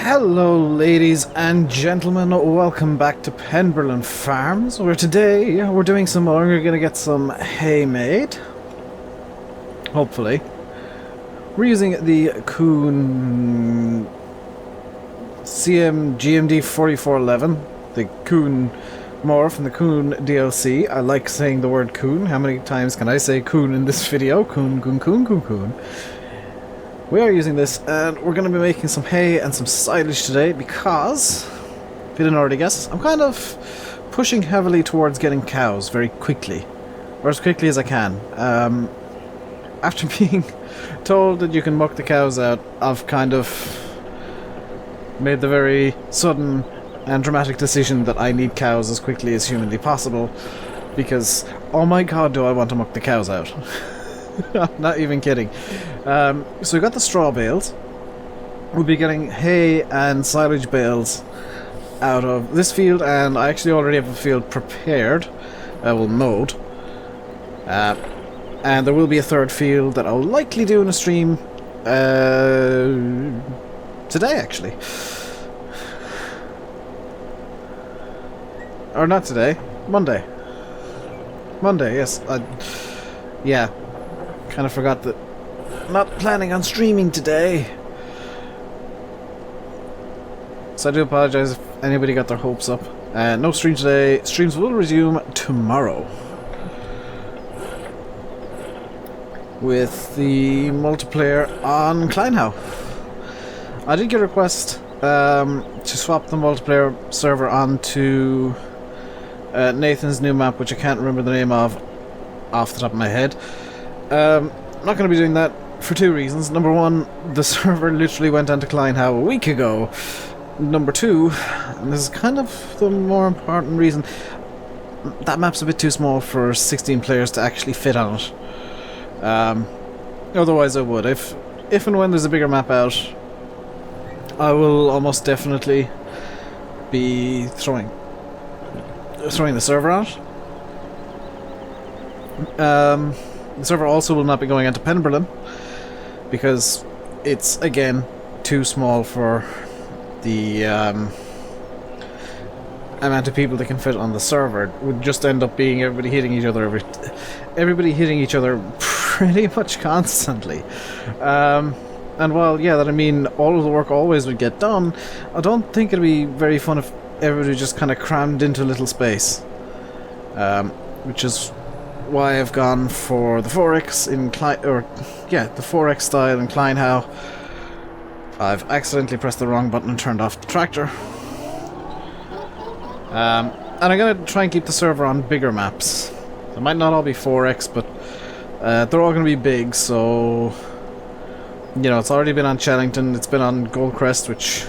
Hello ladies and gentlemen, welcome back to Penberlan Farms, where today we're doing some more. We're going to get some hay made, hopefully. We're using the Kuhn GMD 4411, the Kuhn mower from the Kuhn DLC. I like saying the word Kuhn. How many times can I say Kuhn in this video? Kuhn, Kuhn, Kuhn, Kuhn, Kuhn. We are using this, and we're going to be making some hay and some silage today because, if you didn't already guess, I'm kind of pushing heavily towards getting cows very quickly, or as quickly as I can. After being told that you can muck the cows out, I've kind of made the very sudden and dramatic decision that I need cows as quickly as humanly possible, because, oh my god, do I want to muck the cows out. I'm not even kidding. So we've got the straw bales. We'll be getting hay and silage bales out of this field, and I actually already have a field prepared. Mowed. And there will be a third field that I'll likely do in a stream today, actually. Or not today. Monday. Monday, yes. Yeah. Kind of forgot that I'm not planning on streaming today. So I do apologize if anybody got their hopes up. No stream today. Streams will resume tomorrow with the multiplayer on Kleinhau. I did get a request to swap the multiplayer server onto Nathan's new map, which I can't remember the name of off the top of my head. I'm not going to be doing that for two reasons. Number one, the server literally went onto Kleinhau a week ago. Number two, and this is kind of the more important reason, that map's a bit too small for 16 players to actually fit on it. Otherwise I would. If and when there's a bigger map out, I will almost definitely be throwing the server out. The server also will not be going into Penberlan because it's, again, too small for the amount of people that can fit on the server. It would just end up being everybody hitting each other pretty much constantly. And while, yeah, that I mean all of the work always would get done, I don't think it'd be very fun if everybody just kind of crammed into a little space. Which is why I've gone for the 4X in the 4X style in Kleinhau. I've accidentally pressed the wrong button and turned off the tractor. And I'm going to try and keep the server on bigger maps. They might not all be 4X, but they're all going to be big, so you know, it's already been on Chellington, it's been on Goldcrest, which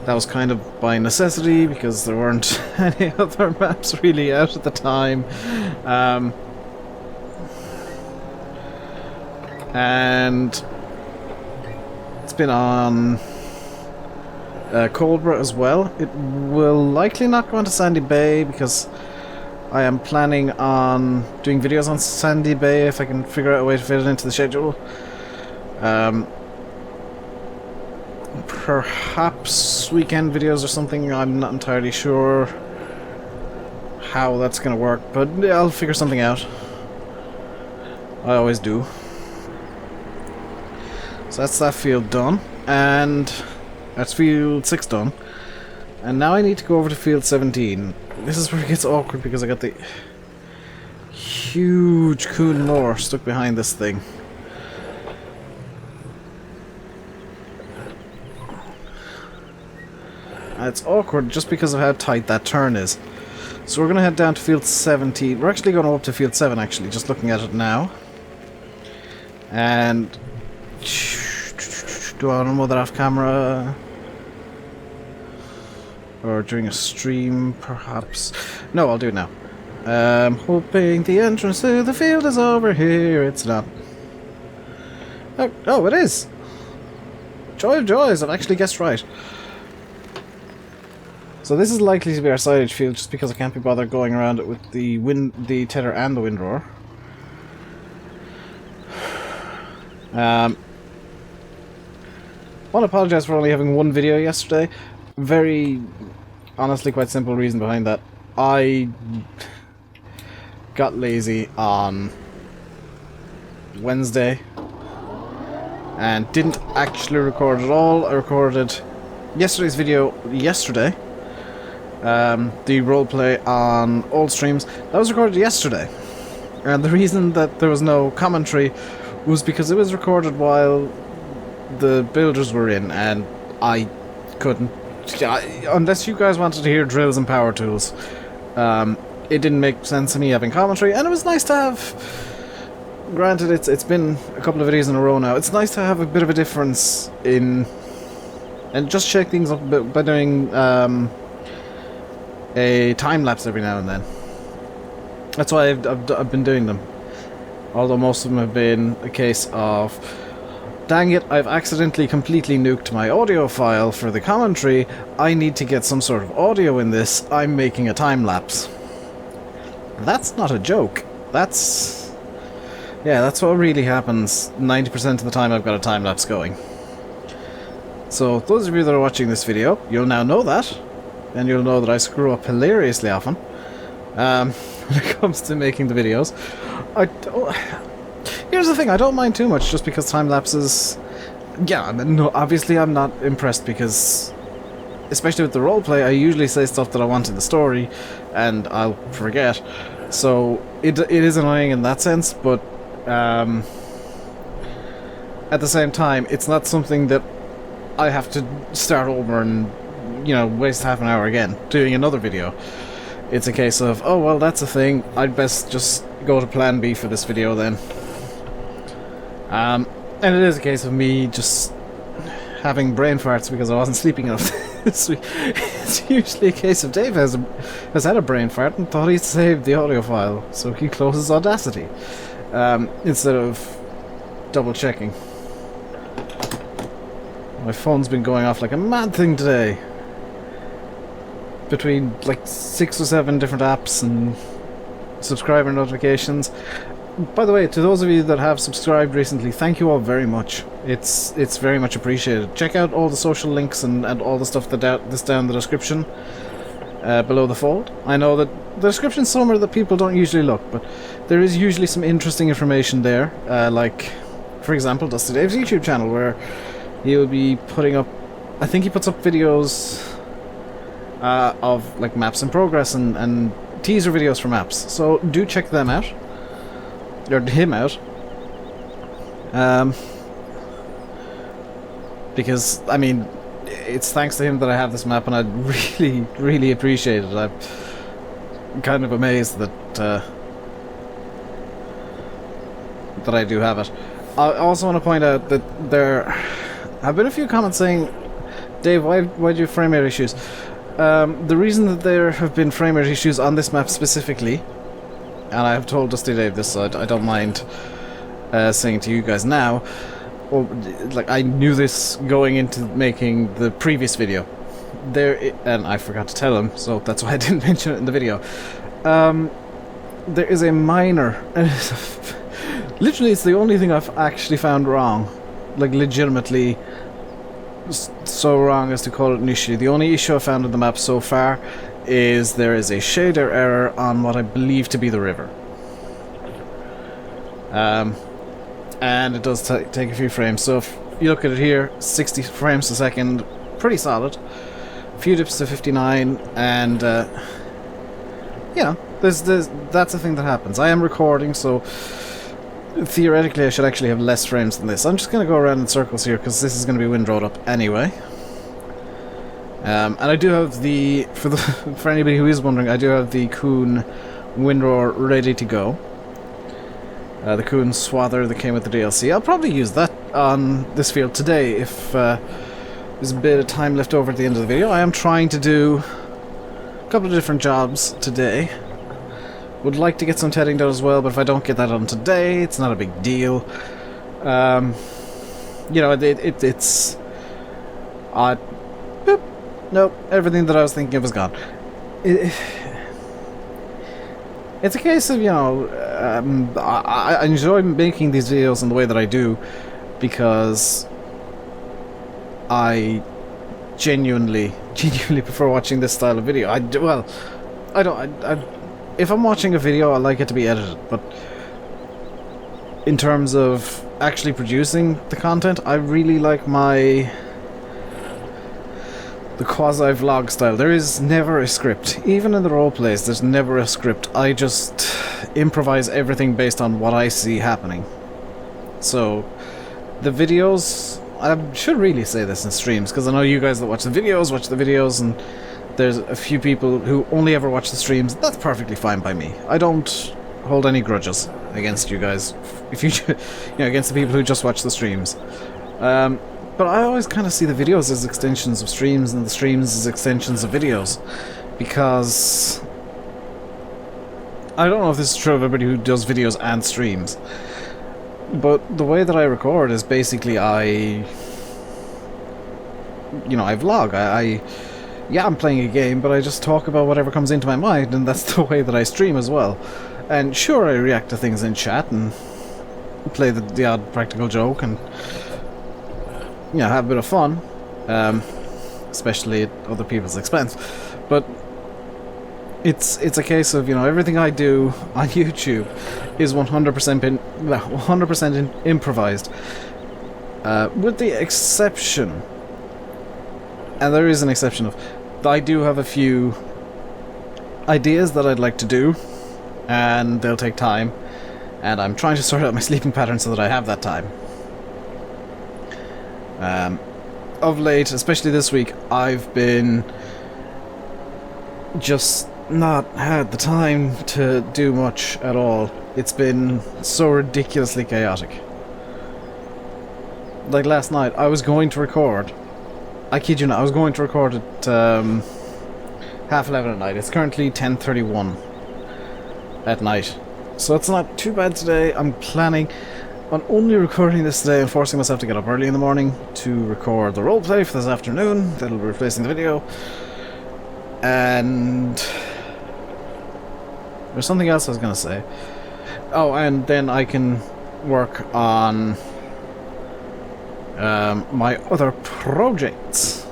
that was kind of by necessity because there weren't any other maps really out at the time. And it's been on Coldborough as well. It will likely not go into Sandy Bay because I am planning on doing videos on Sandy Bay if I can figure out a way to fit it into the schedule. Perhaps weekend videos or something. I'm not entirely sure how that's going to work, but I'll figure something out. I always do. So that's that field done, and that's field 6 done. And now I need to go over to field 17. This is where it gets awkward because I got the huge Kuhn mower stuck behind this thing. It's awkward just because of how tight that turn is. So we're going to head down to field 17. We're actually going up to field 7, actually, just looking at it now. And do I want to mow that off camera? Or during a stream, perhaps? No, I'll do it now. Hoping the entrance to the field is over here. It's not. Oh, it is! Joy of joys, I've actually guessed right. So this is likely to be our silage field just because I can't be bothered going around it with the tether and the windrower. want to apologise for only having one video yesterday. Very, honestly, quite simple reason behind that. I got lazy on Wednesday and didn't actually record at all. I recorded yesterday's video yesterday. The roleplay on old streams, that was recorded yesterday. And the reason that there was no commentary was because it was recorded while the builders were in, and I couldn't... unless you guys wanted to hear drills and power tools, it didn't make sense to me having commentary, and it was nice to have... Granted, it's been a couple of videos in a row now. It's nice to have a bit of a difference in... and just shake things up a bit by doing a time-lapse every now and then. That's why I've been doing them. Although most of them have been a case of, dang it, I've accidentally completely nuked my audio file for the commentary. I need to get some sort of audio in this. I'm making a time-lapse. That's not a joke. That's... yeah, that's what really happens 90% of the time I've got a time-lapse going. So, those of you that are watching this video, you'll now know that. And you'll know that I screw up hilariously often. When it comes to making the videos. Here's the thing, I don't mind too much just because time lapses... yeah, no, obviously I'm not impressed because, especially with the roleplay, I usually say stuff that I want in the story and I'll forget. So it is annoying in that sense, but at the same time, it's not something that I have to start over and, you know, waste half an hour again doing another video. It's a case of, oh well, that's a thing, I'd best just go to plan B for this video then. And it is a case of me just having brain farts because I wasn't sleeping enough this week. It's usually a case of Dave has had a brain fart and thought he'd saved the audio file, so he closes Audacity instead of double checking. My phone's been going off like a mad thing today. Between like 6 or 7 different apps and subscriber notifications. By the way, to those of you that have subscribed recently, thank you all very much. It's very much appreciated. Check out all the social links and all the stuff that's down in the description below the fold. I know that the description's somewhere that people don't usually look, but there is usually some interesting information there. Like, for example, DustyDave's YouTube channel, where he will be putting up... I think he puts up videos... of like maps in progress and teaser videos for maps, so do check them out, or him out, because I mean it's thanks to him that I have this map, and I really appreciate it. I'm kind of amazed that that I do have it. I also want to point out that there have been a few comments saying, Dave, why do you have frame rate issues? The reason that there have been frame rate issues on this map specifically, and I have told DustyDave this, so I don't mind saying to you guys now, well, like I knew this going into making the previous video, and I forgot to tell him, so that's why I didn't mention it in the video. There is a minor, literally it's the only thing I've actually found wrong, like legitimately so wrong as to call it an issue. The only issue I found in the map so far is there is a shader error on what I believe to be the river. And it does take a few frames. So if you look at it here, 60 frames a second, pretty solid. A few dips to 59, and you know, that's a thing that happens. I am recording, so theoretically I should actually have less frames than this. I'm just going to go around in circles here because this is going to be windrowed up anyway. And I do have the, for anybody who is wondering, I do have the Kuhn windrower ready to go. The Kuhn swather that came with the DLC. I'll probably use that on this field today if there's a bit of time left over at the end of the video. I am trying to do a couple of different jobs today. Would like to get some tedding done as well, but if I don't get that done today, it's not a big deal. You know, it's... boop. Nope, everything that I was thinking of is gone. It's a case of, you know, I enjoy making these videos in the way that I do, because I genuinely prefer watching this style of video. If I'm watching a video, I like it to be edited, but in terms of actually producing the content, I really like the quasi-vlog style. There is never a script. Even in the roleplays, there's never a script. I just improvise everything based on what I see happening. So, the videos, I should really say this in streams, because I know you guys that watch the videos, and there's a few people who only ever watch the streams. That's perfectly fine by me. I don't hold any grudges against you guys, if you know, against the people who just watch the streams. But I always kind of see the videos as extensions of streams, and the streams as extensions of videos, because I don't know if this is true of everybody who does videos and streams, but the way that I record is basically I vlog. Yeah, I'm playing a game, but I just talk about whatever comes into my mind, and that's the way that I stream as well. And sure, I react to things in chat and play the odd practical joke and have a bit of fun, especially at other people's expense. But it's a case of, everything I do on YouTube is 100% improvised, with the exception, and there is an exception of, I do have a few ideas that I'd like to do, and they'll take time, and I'm trying to sort out my sleeping pattern so that I have that time. Of late, especially this week, I've been just not had the time to do much at all. It's been so ridiculously chaotic. Like last night, I was going to record. I kid you not, I was going to record at 11:30 at night. It's currently 10:31 at night. So it's not too bad today. I'm planning on only recording this today and forcing myself to get up early in the morning to record the roleplay for this afternoon. That'll be replacing the video. And there's something else I was going to say. Oh, and then I can work on my other projects,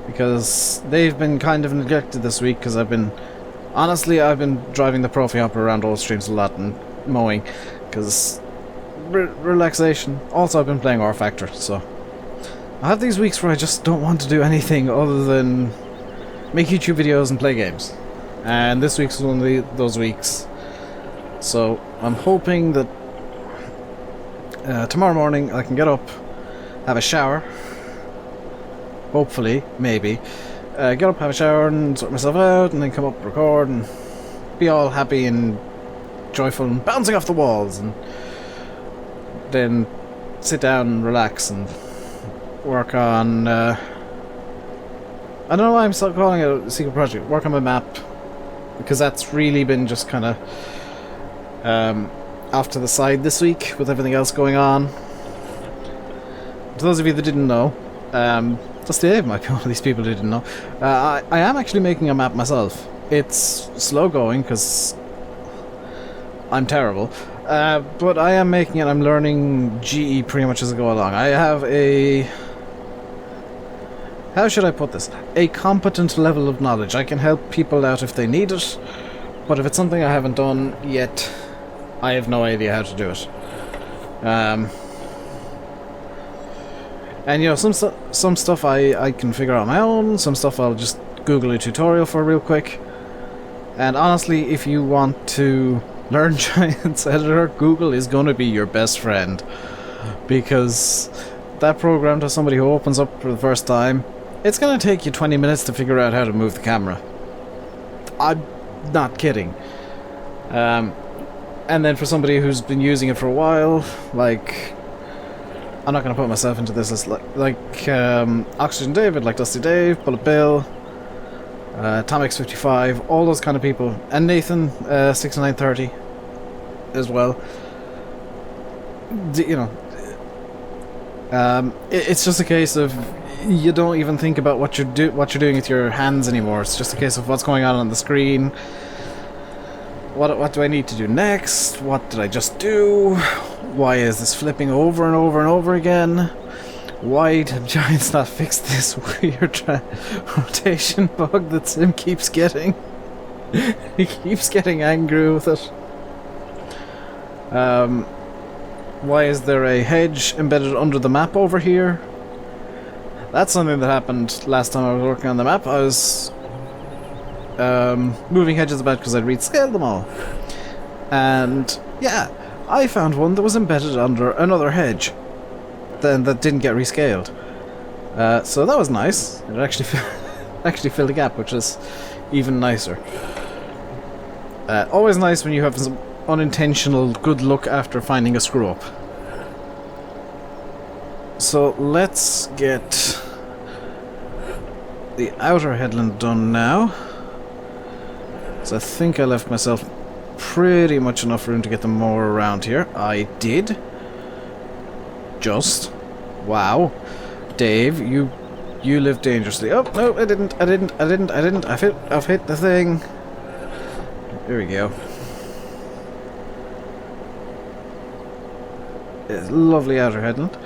because they've been kind of neglected this week, because I've been driving the Profi Hopper around all streams a lot and mowing, because relaxation. Also, I've been playing R Factor, so I have these weeks where I just don't want to do anything other than make YouTube videos and play games, and this week's one of those weeks. So I'm hoping that tomorrow morning I can get up, have a shower, hopefully, maybe, get up, have a shower and sort myself out, and then come up, record, and be all happy and joyful and bouncing off the walls, and then sit down and relax and work on, I don't know why I'm still calling it a secret project, work on my map, because that's really been just kind of off to the side this week with everything else going on. For those of you that didn't know, DustyDave might be one of these people who didn't know, I am actually making a map myself. It's slow going because I'm terrible, but I am making it. I'm learning GE pretty much as I go along. I have a... how should I put this? A competent level of knowledge. I can help people out if they need it, but if it's something I haven't done yet, I have no idea how to do it. And some stuff I can figure out on my own, some stuff I'll just Google a tutorial for real quick. And honestly, if you want to learn Giants Editor, Google is going to be your best friend, because that program, to somebody who opens up for the first time, it's going to take you 20 minutes to figure out how to move the camera. I'm not kidding. And then for somebody who's been using it for a while, like, I'm not going to put myself into this list, like Oxygen David, like DustyDave, Bullet Bill, Tomx55, all those kind of people, and Nathan 6930 as well. It's just a case of you don't even think about what you're doing with your hands anymore. It's just a case of what's going on the screen. What do I need to do next? What did I just do? Why is this flipping over and over and over again? Why did Giants not fix this weird rotation bug that Sim keeps getting? He keeps getting angry with it. Why is there a hedge embedded under the map over here? That's something that happened last time I was working on the map. I was moving hedges about because I'd rescaled them all. And yeah, I found one that was embedded under another hedge. Then that didn't get rescaled. So that was nice. It actually filled a gap, which is even nicer. Always nice when you have some unintentional good luck after finding a screw up. So let's get the outer headland done now. So I think I left myself pretty much enough room to get them more around here. I did. Just. Wow. Dave, you live dangerously. Oh, no, I didn't. I've hit the thing. There we go. It's lovely outer headland.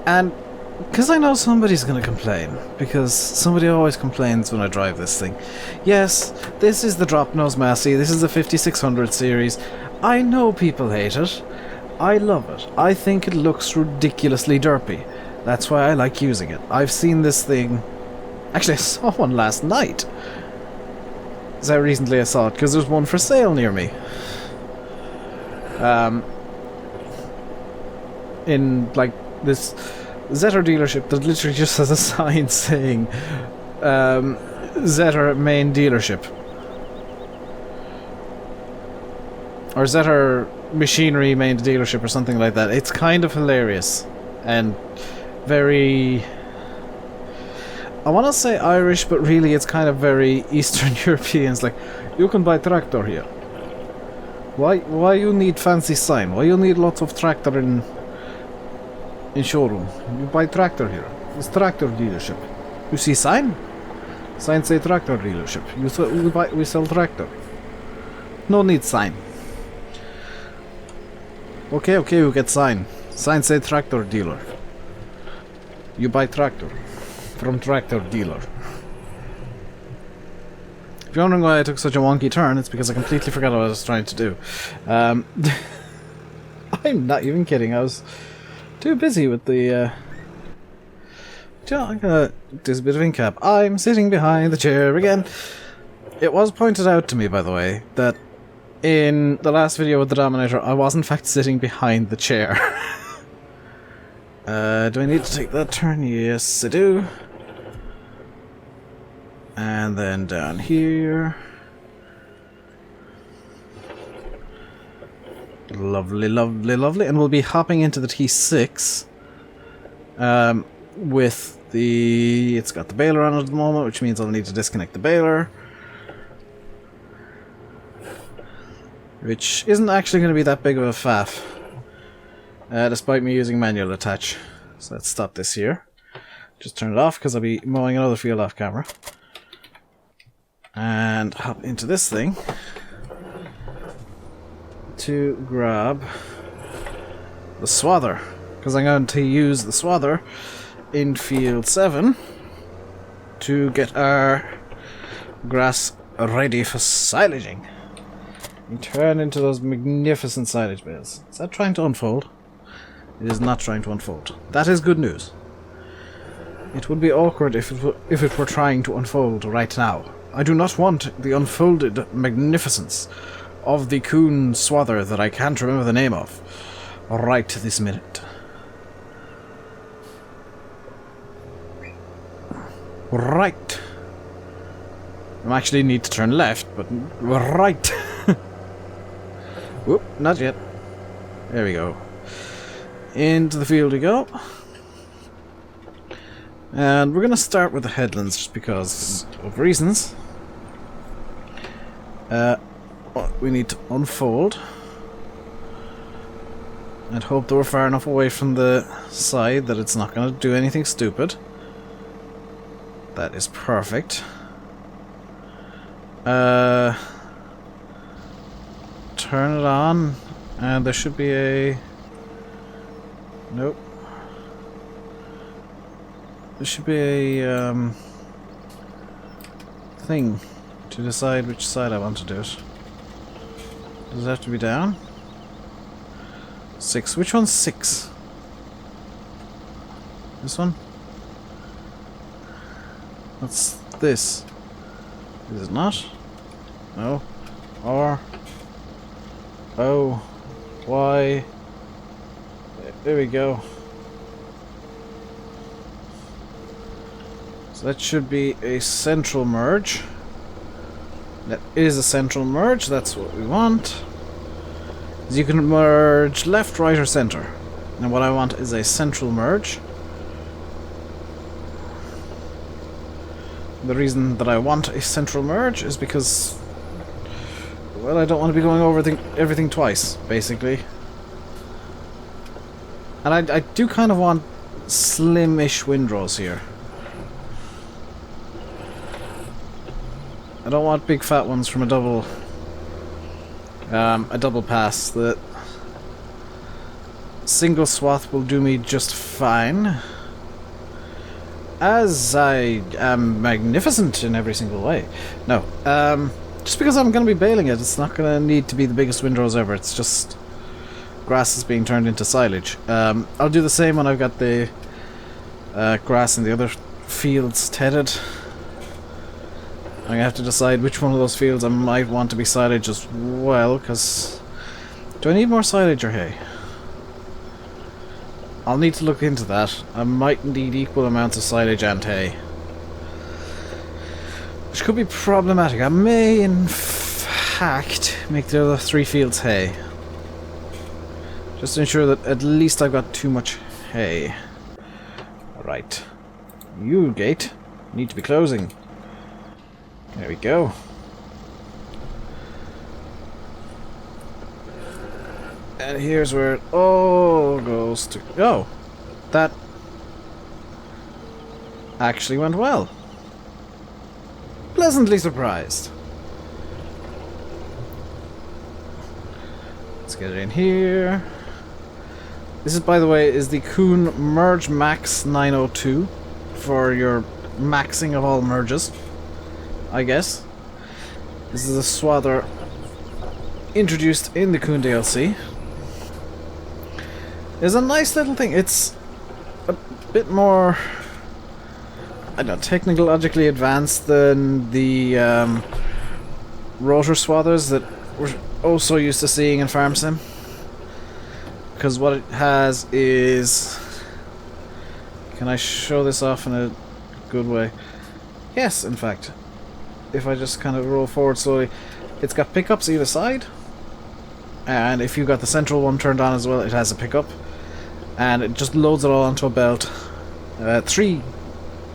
And because I know somebody's going to complain, because somebody always complains when I drive this thing. Yes, this is the drop nose Massey, this is the 5600 series. I know people hate it. I love it. I think it looks ridiculously derpy. That's why I like using it. I've seen this thing... Actually, I saw one last night. That's how recently I saw it, because there's one for sale near me. In, like, this Zetter dealership that literally just has a sign saying Zetter main dealership. Or Zetter machinery main dealership or something like that. It's kind of hilarious and very, I want to say Irish, but really it's kind of very Eastern Europeans. Like, you can buy tractor here. Why you need fancy sign? Why you need lots of tractor in showroom? You buy tractor here. It's tractor dealership. You see sign? Sign say tractor dealership. We sell tractor. No need sign. Okay, you get sign. Sign say tractor dealer. You buy tractor from tractor dealer. If you're wondering why I took such a wonky turn, it's because I completely forgot what I was trying to do. I'm not even kidding. I was too busy with the... I'm gonna do a bit of incap. I'm sitting behind the chair again. It was pointed out to me, by the way, that in the last video with the Dominator, I was in fact sitting behind the chair. Do I need to take that turn? Yes, I do. And then down here. Lovely, lovely, lovely. And we'll be hopping into the T6 with the... It's got the baler on it at the moment, which means I'll need to disconnect the baler. Which isn't actually going to be that big of a faff, despite me using manual attach. So let's stop this here. Just turn it off because I'll be mowing another field off camera. And hop into this thing to grab the swather, because I'm going to use the swather in field 7 to get our grass ready for silaging. And turn into those magnificent silage bales. Is that trying to unfold? It is not trying to unfold. That is good news. It would be awkward if it were trying to unfold right now. I do not want the unfolded magnificence of the Kuhn swather that I can't remember the name of right this minute. Right. I actually need to turn left, but right. Whoop, not yet. There we go. Into the field we go. And we're going to start with the headlands just because of reasons. We need to unfold and hope that we're far enough away from the side that it's not going to do anything stupid. That is perfect. Turn it on, and there should be a... Nope. There should be a thing to decide which side I want to do it. Does it have to be down? 6. Which one's 6? This one? What's this? Is it not? No. R. O. Y. There we go. So that should be a central merge. That is a central merge, that's what we want. You can merge left, right, or center. And what I want is a central merge. The reason that I want a central merge is because, well, I don't want to be going over everything twice, basically. And I do kind of want slim-ish windrows here. I don't want big fat ones from a double pass. The single swath will do me just fine, as I am magnificent in every single way. No, just because I'm going to be baling it, it's not going to need to be the biggest windrows ever. It's just grass is being turned into silage. I'll do the same when I've got the grass in the other fields tedded. I'm going to have to decide which one of those fields I might want to be silage as well, because... Do I need more silage or hay? I'll need to look into that. I might need equal amounts of silage and hay. Which could be problematic. I may, in fact, make the other 3 fields hay. Just to ensure that at least I've got too much hay. Alright. You, gate, need to be closing. There we go. And here's where it all goes to... Oh! That actually went well. Pleasantly surprised. Let's get it in here. This is, by the way, is the Kuhn Merge Maxx 902 for your maxing of all merges, I guess. This is a swather introduced in the Kuhn DLC. It's a nice little thing. It's a bit more, I don't know, technologically advanced than the rotor swathers that we're also used to seeing in Farm Sim. Because what it has is... Can I show this off in a good way? Yes, in fact. If I just kind of roll forward slowly. It's got pickups either side. And if you've got the central one turned on as well, it has a pickup. And it just loads it all onto a belt. 3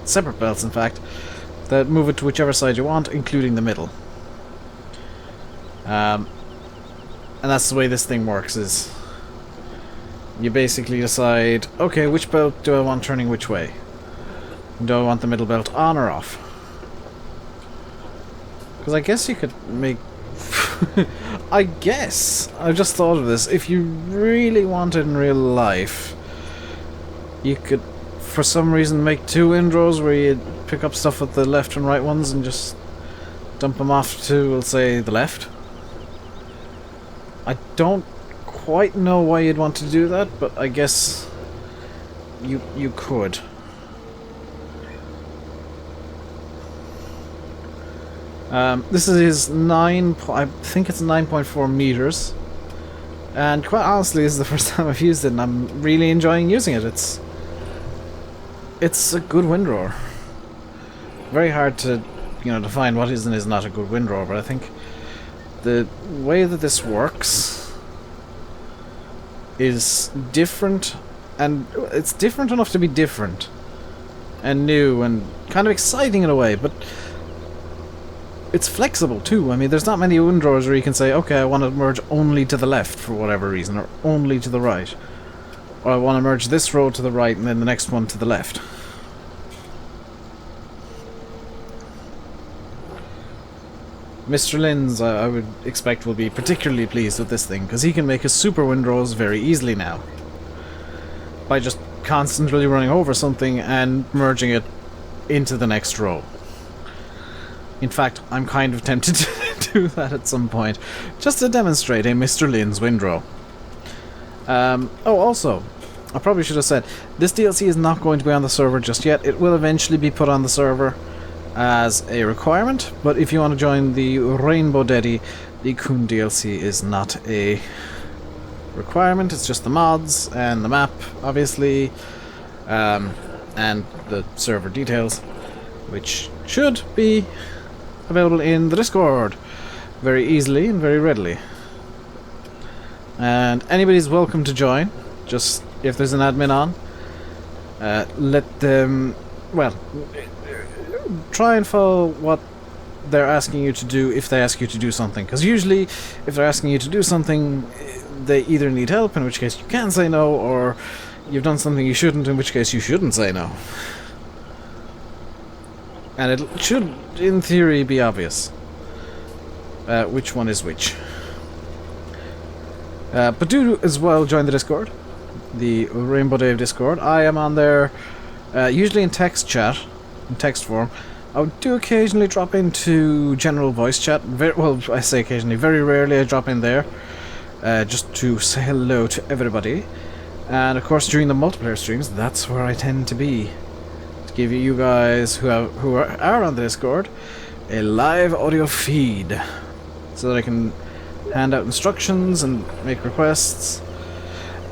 separate belts, in fact, that move it to whichever side you want, including the middle. And that's the way this thing works, is... You basically decide, okay, which belt do I want turning which way? Do I want the middle belt on or off? Because I guess you could make... I guess! I just thought of this. If you really wanted in real life, you could, for some reason, make 2 windrows where you pick up stuff with the left and right ones and just dump them off to, we'll say, the left. I don't quite know why you'd want to do that, but I guess you could. This is I think it's 9.4 meters, and quite honestly, this is the first time I've used it, and I'm really enjoying using it. It's a good windrower. Very hard to, define what is and is not a good windrower, but I think the way that this works is different, and it's different enough to be different and new and kind of exciting in a way, but it's flexible too. I mean, there's not many windrowers where you can say, okay, I want to merge only to the left for whatever reason, or only to the right, or I want to merge this row to the right and then the next one to the left. Mr. Linz, I would expect, will be particularly pleased with this thing, because he can make his super windrows very easily now. By just constantly running over something and merging it into the next row. In fact, I'm kind of tempted to do that at some point, just to demonstrate a Mr. Lin's windrow. Oh, also, I probably should have said, this DLC is not going to be on the server just yet. It will eventually be put on the server as a requirement, but if you want to join the Rainbow Daddy, the Kuhn DLC is not a requirement. It's just the mods and the map, obviously, and the server details, which should be available in the Discord very easily and very readily. And anybody's welcome to join. Just if there's an admin on, let them, well, try and follow what they're asking you to do if they ask you to do something, because usually if they're asking you to do something, they either need help, in which case you can say no, or you've done something you shouldn't, in which case you shouldn't say no. And it should, in theory, be obvious which one is which. But do as well join the Discord, the Rainbow Dave Discord. I am on there usually in text chat, in text form. I do occasionally drop into general voice chat. Well, I say occasionally, very rarely I drop in there, just to say hello to everybody. And of course, during the multiplayer streams, that's where I tend to be, to give you guys who are on the Discord a live audio feed, so that I can hand out instructions and make requests.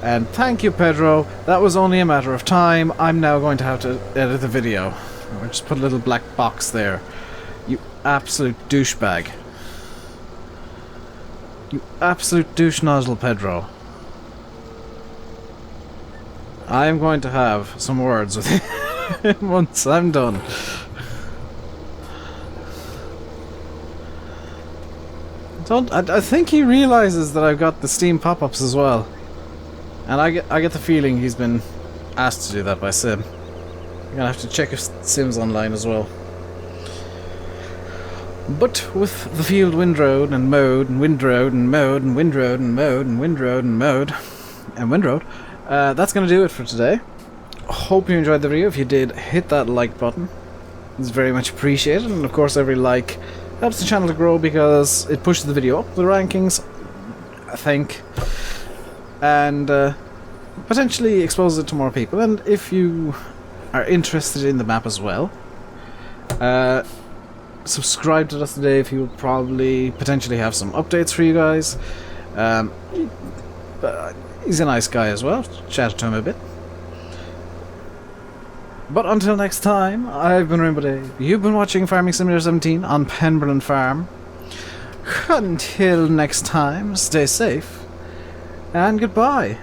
And thank you, Pedro. That was only a matter of time. I'm now going to have to edit the video. Or just put a little black box there. You absolute douchebag. You absolute douche nozzle, Pedro. I am going to have some words with him once I'm done. I think he realizes that I've got the Steam pop-ups as well. And I get the feeling he's been asked to do that by Sim. I'm gonna have to check if Sim's online as well. But with the field windrowed and mowed and windrowed and mowed and windrowed and mowed and windrowed and mowed and windrowed, that's gonna do it for today. Hope you enjoyed the video. If you did, hit that like button. It's very much appreciated, and of course every like helps the channel to grow because it pushes the video up the rankings, I think, and potentially exposes it to more people. And if you are interested in the map as well, subscribe to DustyDave. He will probably potentially have some updates for you guys. He's a nice guy as well. Chat to him a bit. But until next time, I've been Rainbow Dave. You've been watching Farming Simulator 17 on Penberlan Farm. Until next time, stay safe and goodbye.